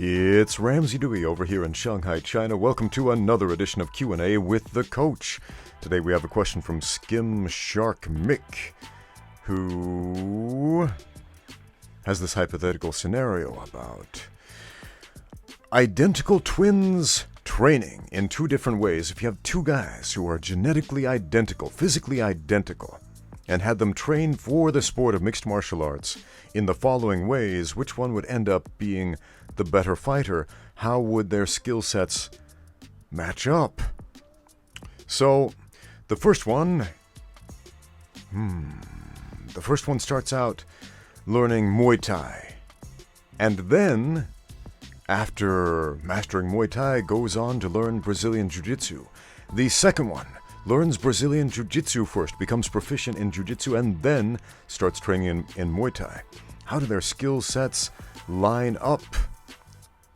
It's Ramsey Dewey over here in Shanghai, China. Welcome to another edition of Q&A with the coach. Today we have a question from Skim Shark Mick, who has this hypothetical scenario about identical twins training in two different ways. If you have two guys who are genetically identical, physically identical, and had them train for the sport of mixed martial arts in the following ways, which one would end up being the better fighter? How would their skill sets match up? So, the first one starts out learning Muay Thai, and then, after mastering Muay Thai, goes on to learn Brazilian Jiu-Jitsu. The second one learns Brazilian Jiu-Jitsu first, becomes proficient in Jiu-Jitsu, and then starts training in Muay Thai. How do their skill sets line up?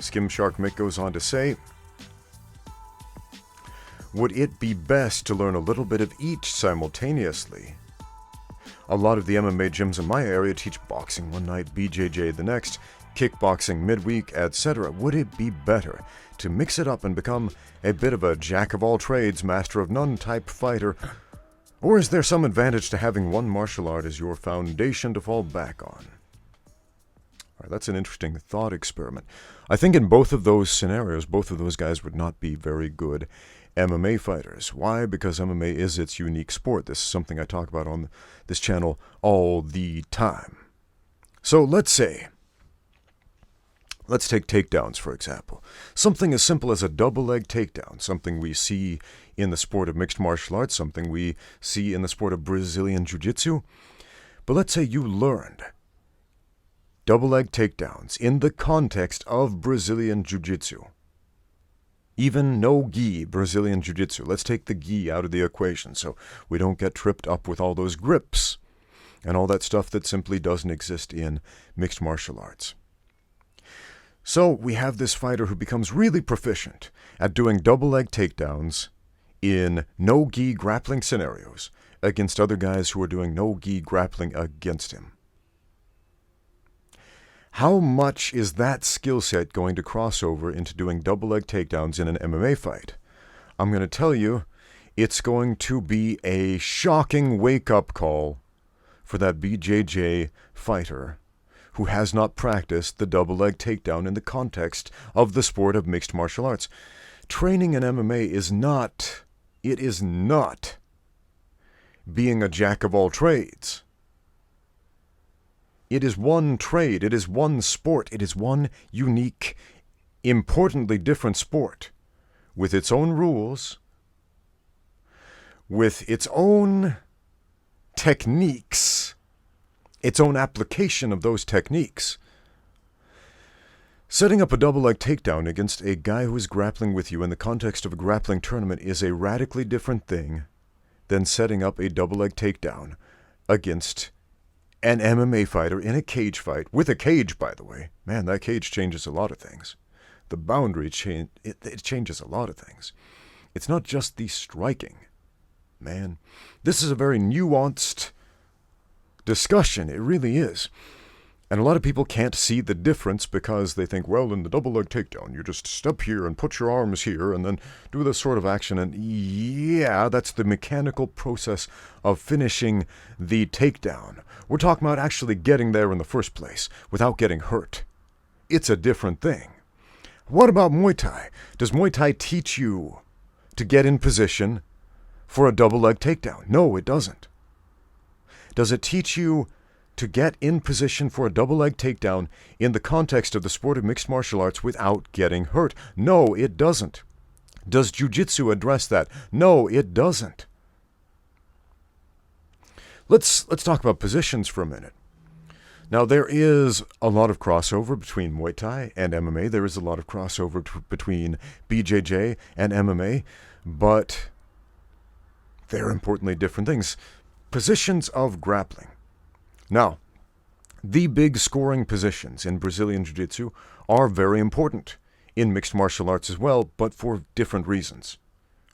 Skim Shark Mick goes on to say, would it be best to learn a little bit of each simultaneously? A lot of the MMA gyms in my area teach boxing one night, BJJ the next, kickboxing midweek, etc. Would it be better to mix it up and become a bit of a jack-of-all-trades, master-of-none type fighter? Or is there some advantage to having one martial art as your foundation to fall back on? All right, that's an interesting thought experiment. I think in both of those scenarios, both of those guys would not be very good MMA fighters. Why? Because MMA is its unique sport. This is something I talk about on this channel all the time. So let's take takedowns, for example. Something as simple as a double leg takedown, something we see in the sport of mixed martial arts, something we see in the sport of Brazilian Jiu-Jitsu. But let's say you learned double leg takedowns in the context of Brazilian Jiu-Jitsu. Even no gi Brazilian Jiu-Jitsu. Let's take the gi out of the equation so we don't get tripped up with all those grips and all that stuff that simply doesn't exist in mixed martial arts. So we have this fighter who becomes really proficient at doing double leg takedowns in no-gi grappling scenarios against other guys who are doing no-gi grappling against him. How much is that skill set going to cross over into doing double leg takedowns in an MMA fight? I'm going to tell you, it's going to be a shocking wake-up call for that BJJ fighter who has not practiced the double leg takedown in the context of the sport of mixed martial arts. Training in MMA is not being a jack of all trades. It is one trade, it is one sport, it is one unique, importantly different sport, with its own rules, with its own techniques, its own application of those techniques. Setting up a double leg takedown against a guy who is grappling with you in the context of a grappling tournament is a radically different thing than setting up a double leg takedown against an MMA fighter in a cage fight, with a cage, by the way. Man, that cage changes a lot of things. The boundary it changes a lot of things. It's not just the striking. Man, this is a very nuanced discussion. It really is. And a lot of people can't see the difference because they think, well, in the double leg takedown, you just step here and put your arms here and then do this sort of action. And yeah, that's the mechanical process of finishing the takedown. We're talking about actually getting there in the first place without getting hurt. It's a different thing. What about Muay Thai? Does Muay Thai teach you to get in position for a double leg takedown? No, it doesn't. Does it teach you to get in position for a double leg takedown in the context of the sport of mixed martial arts without getting hurt? No, it doesn't. Does Jiu-Jitsu address that? No, it doesn't. Let's talk about positions for a minute. Now, there is a lot of crossover between Muay Thai and MMA. There is a lot of crossover between BJJ and MMA, but they're importantly different things. Positions of grappling. Now, the big scoring positions in Brazilian Jiu-Jitsu are very important in mixed martial arts as well, but for different reasons.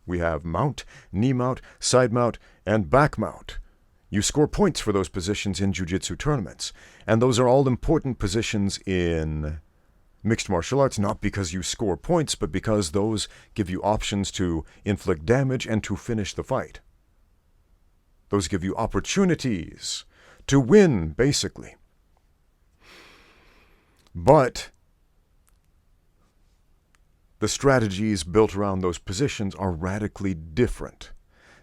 We have mount, knee mount, side mount, and back mount. You score points for those positions in Jiu-Jitsu tournaments, and those are all important positions in mixed martial arts, not because you score points, but because those give you options to inflict damage and to finish the fight. Those give you opportunities to win, basically. But the strategies built around those positions are radically different.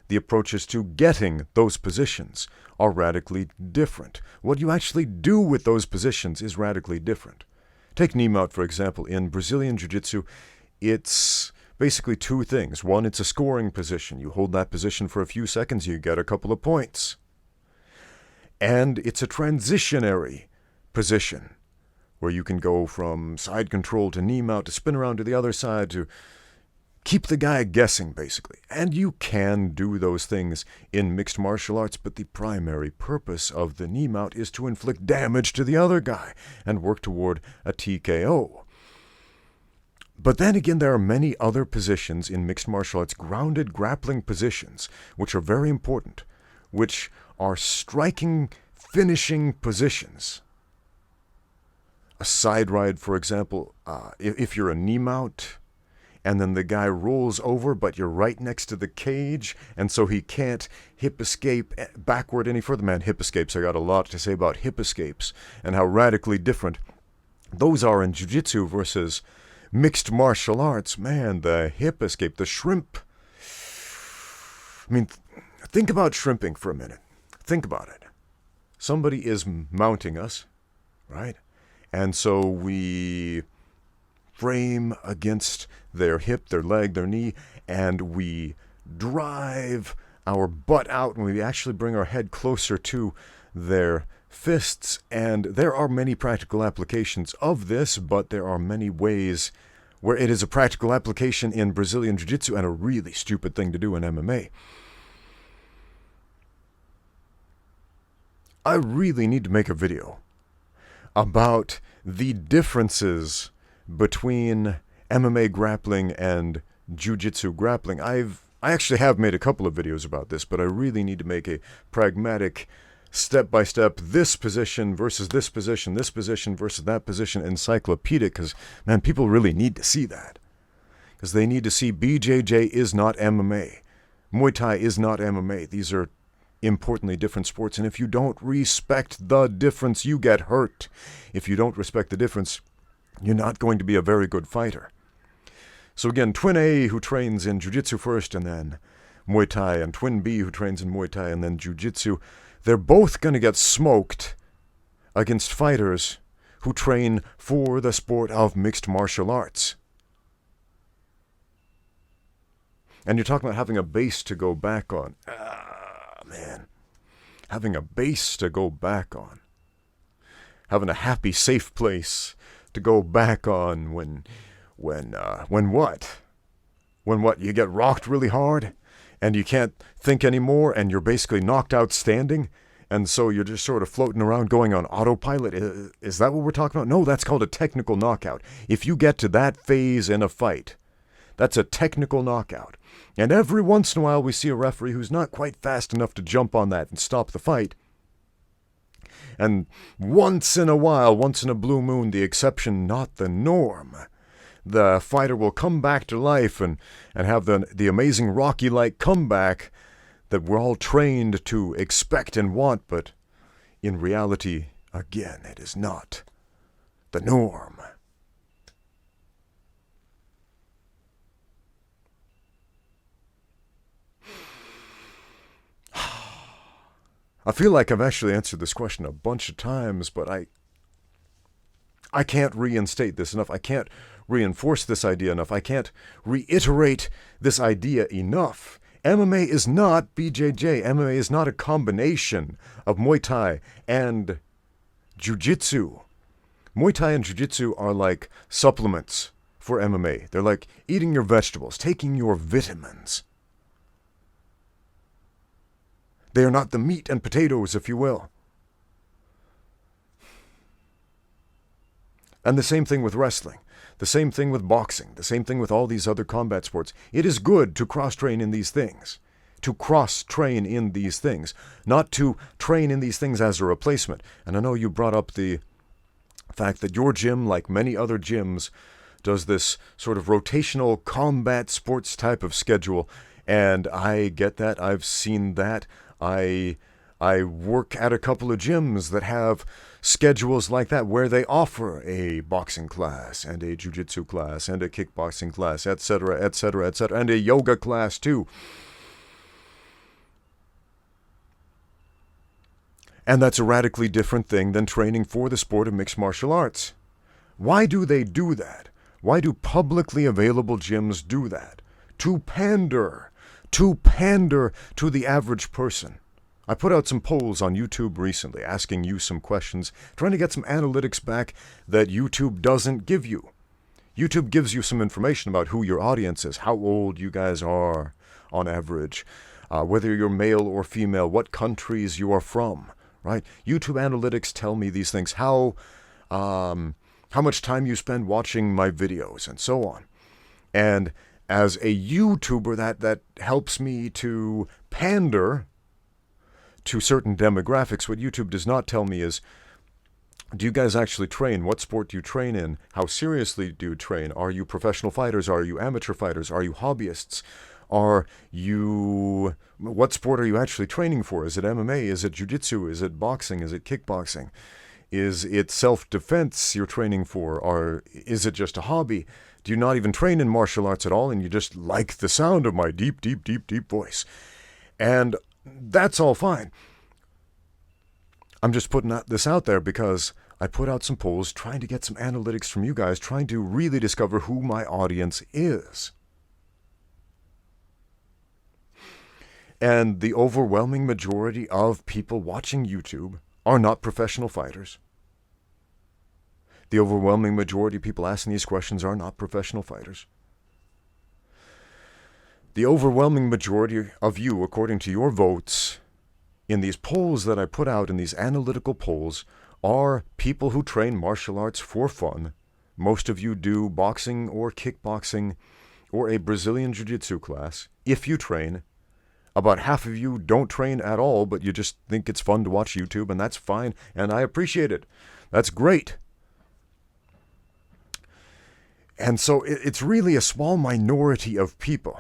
The approaches to getting those positions are radically different. What you actually do with those positions is radically different. Take knee mount, for example. In Brazilian Jiu-Jitsu, it's basically two things. One, it's a scoring position. You hold that position for a few seconds, you get a couple of points. And it's a transitionary position, where you can go from side control to knee mount to spin around to the other side to keep the guy guessing, basically. And you can do those things in mixed martial arts, but the primary purpose of the knee mount is to inflict damage to the other guy and work toward a TKO. But then again, there are many other positions in mixed martial arts, grounded grappling positions, which are very important, which are striking, finishing positions. A side ride, for example, if you're a knee mount, and then the guy rolls over, but you're right next to the cage, and so he can't hip escape backward any further. Man, hip escapes, I got a lot to say about hip escapes and how radically different those are in jiu-jitsu versus mixed martial arts. Man, the hip escape, the shrimp. I mean, think about shrimping for a minute. Think about it. Somebody is mounting us, right? And so we frame against their hip, their leg, their knee, and we drive our butt out, and we actually bring our head closer to their fists. And there are many practical applications of this, but there are many ways where it is a practical application in Brazilian Jiu-Jitsu and a really stupid thing to do in MMA. I really need to make a video about the differences between MMA grappling and Jiu-Jitsu grappling. I actually have made a couple of videos about this, but I really need to make a pragmatic, step-by-step, this position versus this position versus that position encyclopedic, because, man, people really need to see that. Because they need to see BJJ is not MMA. Muay Thai is not MMA. These are importantly different sports, and if you don't respect the difference, you get hurt. If you don't respect the difference, you're not going to be a very good fighter. So again, Twin A, who trains in Jiu-Jitsu first and then Muay Thai, and Twin B, who trains in Muay Thai and then Jiu-Jitsu, they're both going to get smoked against fighters who train for the sport of mixed martial arts. And you're talking about having a base to go back on. Man, having a base to go back on. Having a happy, safe place to go back on when what? When what? You get rocked really hard and you can't think anymore and you're basically knocked out standing, and so you're just sort of floating around going on autopilot. Is that what we're talking about? No, that's called a technical knockout. If you get to that phase in a fight, that's a technical knockout. And every once in a while we see a referee who's not quite fast enough to jump on that and stop the fight. And once in a while, once in a blue moon, the exception, not the norm, the fighter will come back to life and have the amazing Rocky-like comeback that we're all trained to expect and want, but in reality, again, it is not the norm. I feel like I've actually answered this question a bunch of times, but I can't reinstate this enough. I can't reinforce this idea enough. I can't reiterate this idea enough. MMA is not BJJ. MMA is not a combination of Muay Thai and Jiu-Jitsu. Muay Thai and Jiu-Jitsu are like supplements for MMA. They're like eating your vegetables, taking your vitamins. They are not the meat and potatoes, if you will. And the same thing with wrestling. The same thing with boxing. The same thing with all these other combat sports. It is good to cross-train in these things. To cross-train in these things. Not to train in these things as a replacement. And I know you brought up the fact that your gym, like many other gyms, does this sort of rotational combat sports type of schedule. And I get that. I've seen that. I work at a couple of gyms that have schedules like that where they offer a boxing class and a jiu-jitsu class and a kickboxing class, etc., etc., etc., and a yoga class too. And that's a radically different thing than training for the sport of mixed martial arts. Why do they do that? Why do publicly available gyms do that? To pander to the average person. I put out some polls on YouTube recently asking you some questions, trying to get some analytics back that YouTube doesn't give you. YouTube gives you some information about who your audience is, how old you guys are on average, whether you're male or female, what countries you are from, right? YouTube analytics tell me these things, how much time you spend watching my videos and so on. And as a YouTuber, that helps me to pander to certain demographics. What YouTube does not tell me is, do you guys actually train? What sport do you train in? How seriously do you train? Are you professional fighters? Are you amateur fighters? Are you hobbyists? What sport are you actually training for? Is it MMA? Is it jiu-jitsu? Is it boxing? Is it kickboxing? Is it self-defense you're training for? Or is it just a hobby? Do you not even train in martial arts at all and you just like the sound of my deep, deep, deep, deep voice? And that's all fine. I'm just putting this out there because I put out some polls trying to get some analytics from you guys, trying to really discover who my audience is. And the overwhelming majority of people watching YouTube are not professional fighters. The overwhelming majority of people asking these questions are not professional fighters. The overwhelming majority of you, according to your votes, in these polls that I put out, in these analytical polls, are people who train martial arts for fun. Most of you do boxing or kickboxing or a Brazilian jiu-jitsu class, if you train. About half of you don't train at all, but you just think it's fun to watch YouTube, and that's fine, and I appreciate it. That's great. And so it's really a small minority of people,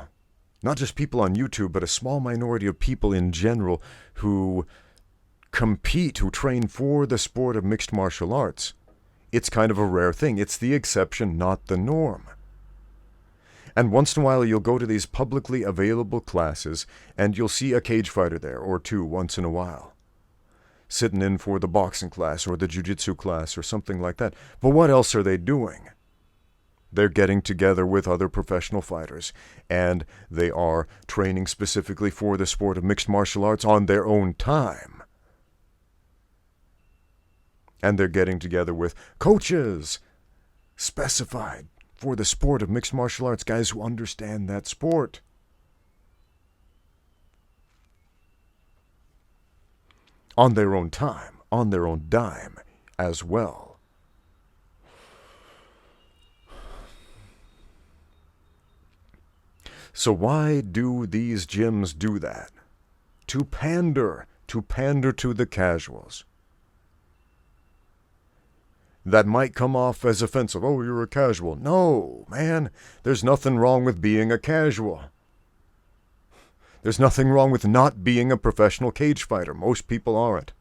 not just people on YouTube, but a small minority of people in general who compete, who train for the sport of mixed martial arts. It's kind of a rare thing. It's the exception, not the norm. And once in a while, you'll go to these publicly available classes, and you'll see a cage fighter there, or two, once in a while, sitting in for the boxing class or the jiu-jitsu class or something like that. But what else are they doing? They're getting together with other professional fighters, and they are training specifically for the sport of mixed martial arts on their own time. And they're getting together with coaches specified for the sport of mixed martial arts, guys who understand that sport. On their own time, on their own dime as well. So why do these gyms do that? To pander to the casuals. That might come off as offensive. Oh, you're a casual. No, man, there's nothing wrong with being a casual. There's nothing wrong with not being a professional cage fighter. Most people aren't.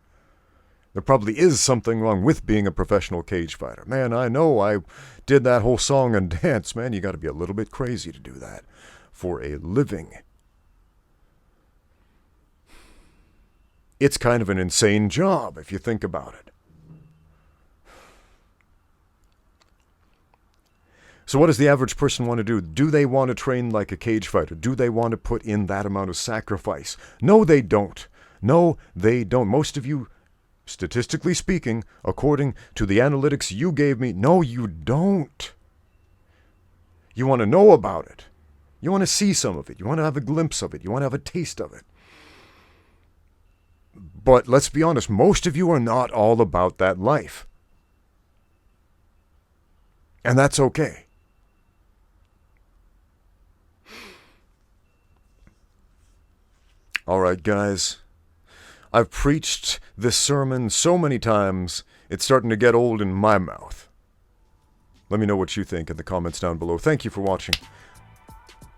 There probably is something wrong with being a professional cage fighter. Man, I know I did that whole song and dance. Man, you got to be a little bit crazy to do that for a living. It's kind of an insane job if you think about it. So what does the average person want to do? Do they want to train like a cage fighter? Do they want to put in that amount of sacrifice? No, they don't. No, they don't. Most of you, statistically speaking, according to the analytics you gave me, no, you don't. You want to know about it. You want to see some of it. You want to have a glimpse of it. You want to have a taste of it. But let's be honest, most of you are not all about that life. And that's okay. All right, guys. I've preached this sermon so many times, It's starting to get old in my mouth. Let me know what you think in the comments down below. Thank you for watching.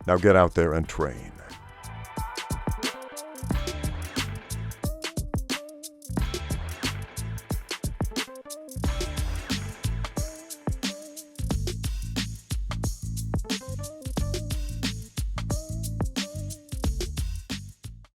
Now get out there and train.